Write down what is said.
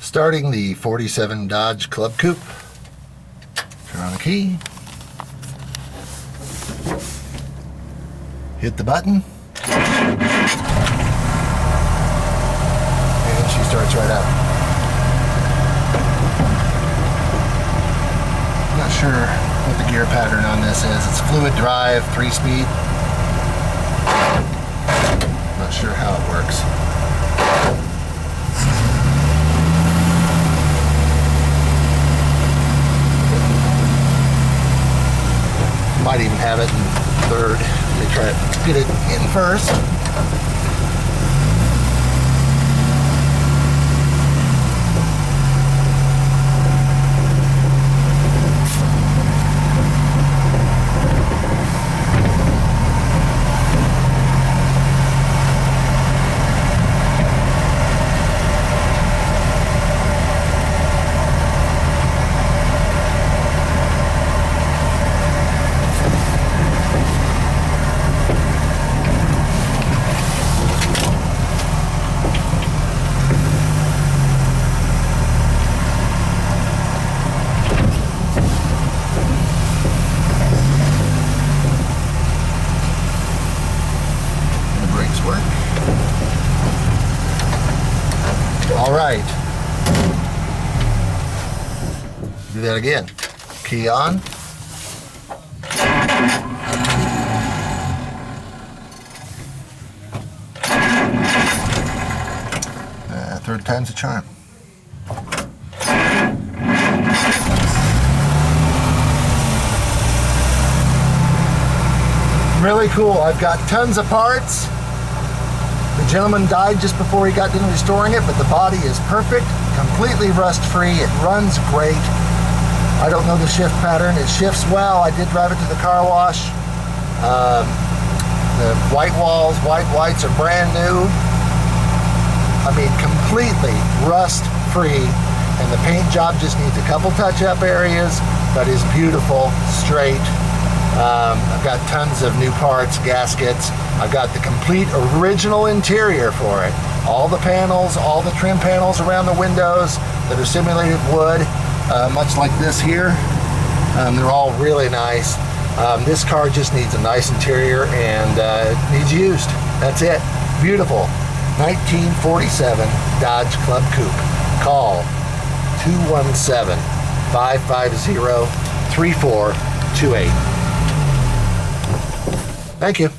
Starting the 47 Dodge Club Coupe. Turn on the key. Hit the button. And she starts right up. I'm not sure what the gear pattern on this is. It's fluid drive, 3-speed. Not sure how it works. Might even have it in third. Let me try to get it in first. Work. All right. Do that again. Key on. Third time's a charm. Really cool. I've got tons of parts. The gentleman died just before he got done restoring it, but the body is perfect, completely rust-free. It runs great. I don't know the shift pattern. It shifts well. I did drive it to the car wash. The white walls, white whites are brand new. I mean, completely rust-free. And the paint job just needs a couple touch-up areas, but is beautiful, straight. I've got tons of new parts, gaskets. I've got the complete original interior for it. All the panels, all the trim panels around the windows that are simulated wood, much like this here. They're all really nice. This car just needs a nice interior and needs used. That's it. Beautiful. 1947 Dodge Club Coupe. Call 217-550-3428. Thank you.